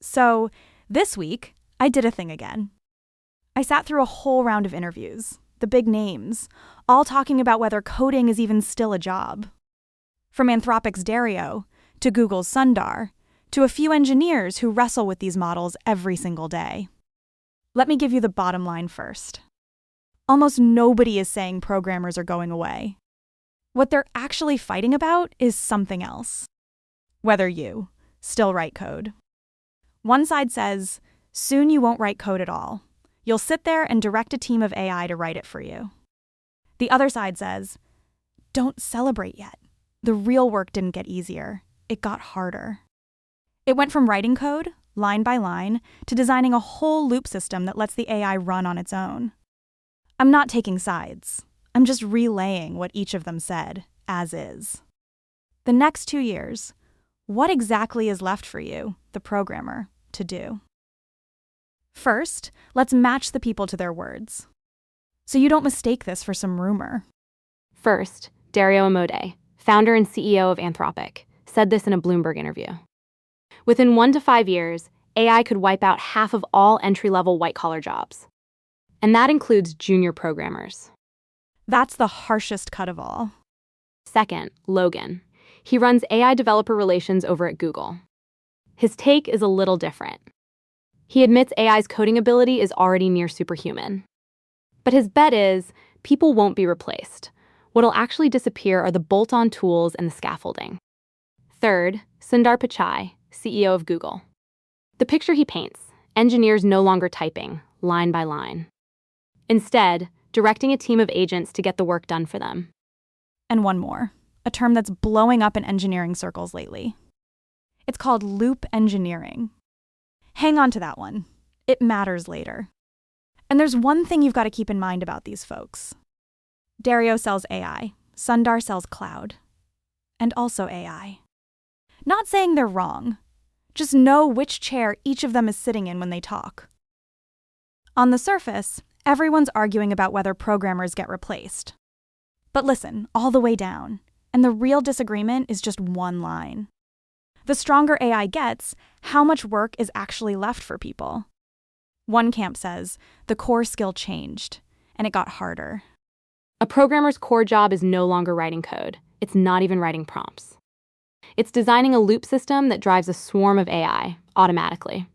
So this week, I did a thing again. I sat through a whole round of interviews, the big names, all talking about whether coding is even still a job. From Anthropic's Dario to Google's Sundar to a few engineers who wrestle with these models every single day. Let me give you the bottom line first. Almost nobody is saying programmers are going away. What they're actually fighting about is something else. Whether you still write code. One side says, soon you won't write code at all. You'll sit there and direct a team of AI to write it for you. The other side says, don't celebrate yet. The real work didn't get easier. It got harder. It went from writing code, line by line, to designing a whole loop system that lets the AI run on its own. I'm not taking sides. I'm just relaying what each of them said, as is. The next 2 years, what exactly is left for you, the programmer, to do? First, let's match the people to their words, so you don't mistake this for some rumor. First, Dario Amodei, founder and CEO of Anthropic, said this in a Bloomberg interview. Within 1 to 5 years, AI could wipe out half of all entry-level white-collar jobs. And that includes junior programmers. That's the harshest cut of all. Second, Logan. He runs AI developer relations over at Google. His take is a little different. He admits AI's coding ability is already near superhuman. But his bet is people won't be replaced. What'll actually disappear are the bolt-on tools and the scaffolding. Third, Sundar Pichai, CEO of Google. The picture he paints, engineers no longer typing, line by line. Instead, directing a team of agents to get the work done for them. And one more, a term that's blowing up in engineering circles lately. It's called loop engineering. Hang on to that one. It matters later. And there's one thing you've got to keep in mind about these folks. Dario sells AI, Sundar sells cloud, and also AI. Not saying they're wrong. Just know which chair each of them is sitting in when they talk. On the surface, everyone's arguing about whether programmers get replaced. But listen, all the way down, and the real disagreement is just one line. The stronger AI gets, how much work is actually left for people? One camp says the core skill changed, and it got harder. A programmer's core job is no longer writing code. It's not even writing prompts. It's designing a loop system that drives a swarm of AI automatically.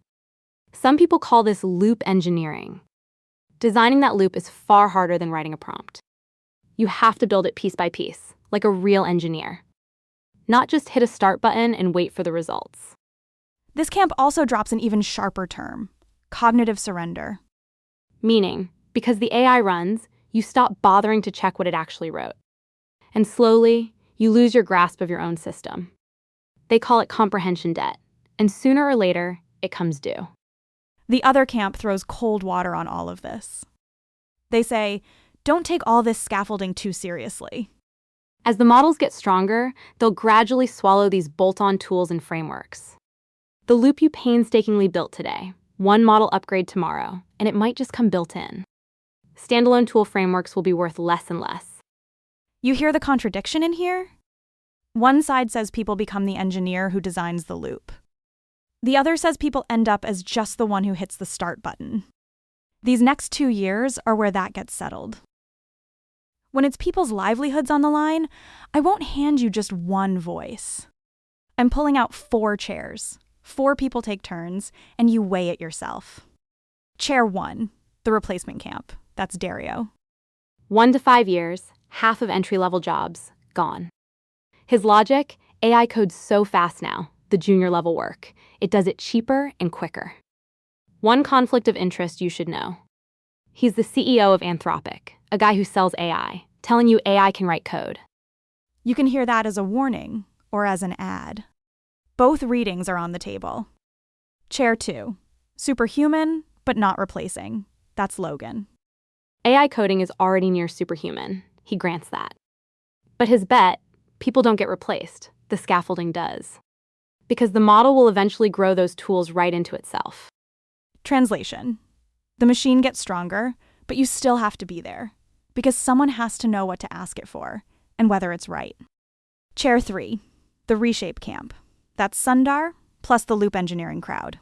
Some people call this loop engineering. Designing that loop is far harder than writing a prompt. You have to build it piece by piece, like a real engineer. Not just hit a start button and wait for the results. This camp also drops an even sharper term, cognitive surrender. Meaning, because the AI runs, you stop bothering to check what it actually wrote. And slowly, you lose your grasp of your own system. They call it comprehension debt, and sooner or later, it comes due. The other camp throws cold water on all of this. They say, don't take all this scaffolding too seriously. As the models get stronger, they'll gradually swallow these bolt-on tools and frameworks. The loop you painstakingly built today, one model upgrade tomorrow, and it might just come built in. Standalone tool frameworks will be worth less and less. You hear the contradiction in here? One side says people become the engineer who designs the loop. The other says people end up as just the one who hits the start button. These next 2 years are where that gets settled. When it's people's livelihoods on the line, I won't hand you just one voice. I'm pulling out 4 chairs. 4 people take turns, and you weigh it yourself. Chair 1, the replacement camp. That's Dario. 1 to 5 years, half of entry-level jobs, gone. His logic, AI codes so fast now, the junior-level work. It does it cheaper and quicker. One conflict of interest you should know. He's the CEO of Anthropic, a guy who sells AI, telling you AI can write code. You can hear that as a warning or as an ad. Both readings are on the table. Chair 2, superhuman, but not replacing. That's Logan. AI coding is already near superhuman. He grants that. But his bet, people don't get replaced. The scaffolding does. Because the model will eventually grow those tools right into itself. Translation. The machine gets stronger, but you still have to be there. Because someone has to know what to ask it for, and whether it's right. Chair 3, the Reshape camp. That's Sundar plus the loop engineering crowd.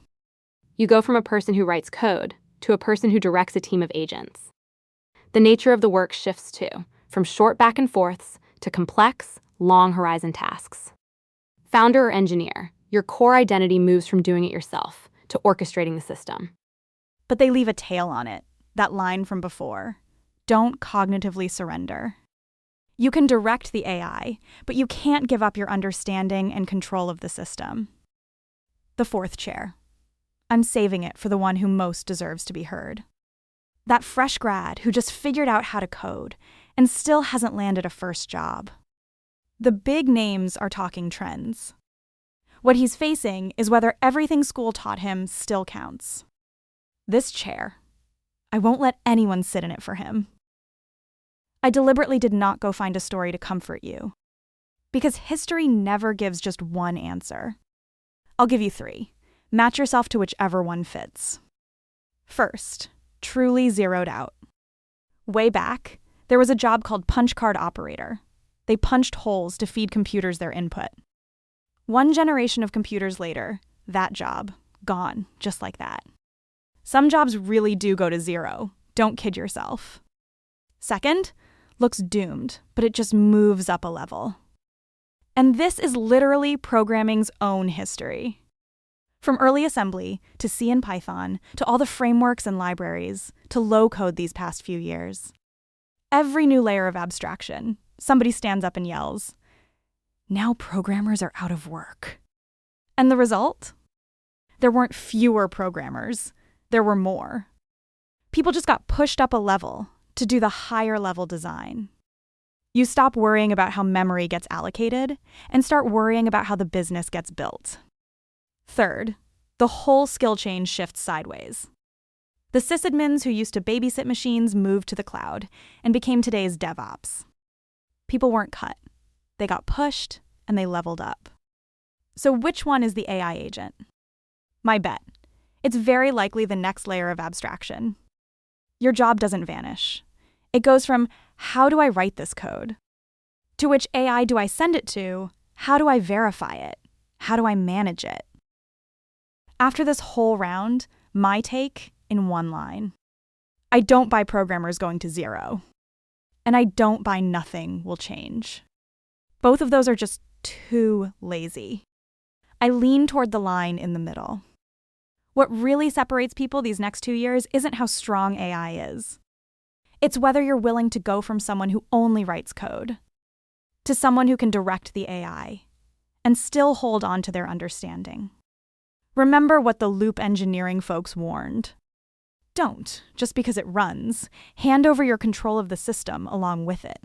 You go from a person who writes code to a person who directs a team of agents. The nature of the work shifts too, from short back and forths to complex, long horizon tasks. Founder or engineer, your core identity moves from doing it yourself to orchestrating the system. But they leave a tail on it, that line from before. Don't cognitively surrender. You can direct the AI, but you can't give up your understanding and control of the system. The fourth chair. I'm saving it for the one who most deserves to be heard. That fresh grad who just figured out how to code and still hasn't landed a first job. The big names are talking trends. What he's facing is whether everything school taught him still counts. This chair, I won't let anyone sit in it for him. I deliberately did not go find a story to comfort you, because history never gives just one answer. I'll give you 3. Match yourself to whichever one fits. First, truly zeroed out. Way back, there was a job called punch card operator. They punched holes to feed computers their input. 1 generation of computers later, that job, gone, just like that. Some jobs really do go to 0. Don't kid yourself. Second, looks doomed, but it just moves up a level. And this is literally programming's own history. From early assembly, to C and Python, to all the frameworks and libraries, to low-code these past few years. Every new layer of abstraction, somebody stands up and yells, "Now programmers are out of work." And the result? There weren't fewer programmers, there were more. People just got pushed up a level to do the higher level design. You stop worrying about how memory gets allocated and start worrying about how the business gets built. Third, the whole skill chain shifts sideways. The sysadmins who used to babysit machines moved to the cloud and became today's DevOps. People weren't cut. They got pushed and they leveled up. So which one is the AI agent? My bet. It's very likely the next layer of abstraction. Your job doesn't vanish. It goes from, how do I write this code? To which AI do I send it to? How do I verify it? How do I manage it? After this whole round, my take in 1 line. I don't buy programmers going to 0. And I don't buy nothing will change. Both of those are just too lazy. I lean toward the line in the middle. What really separates people these next 2 years isn't how strong AI is. It's whether you're willing to go from someone who only writes code to someone who can direct the AI and still hold on to their understanding. Remember what the loop engineering folks warned. Don't, just because it runs, hand over your control of the system along with it.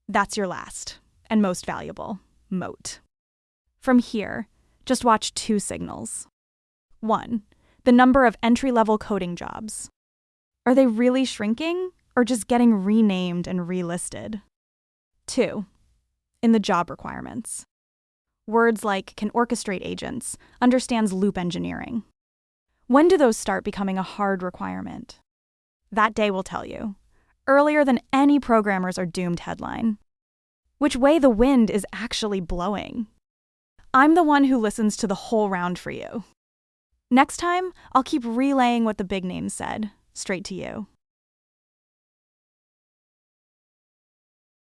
That's your last and most valuable moat. From here, just watch 2 signals. 1, the number of entry-level coding jobs. Are they really shrinking or just getting renamed and relisted? 2, in the job requirements. Words like can orchestrate agents, understands loop engineering. When do those start becoming a hard requirement? That day will tell you. Earlier than any programmers are doomed headline. Which way the wind is actually blowing. I'm the one who listens to the whole round for you. Next time, I'll keep relaying what the big names said, straight to you.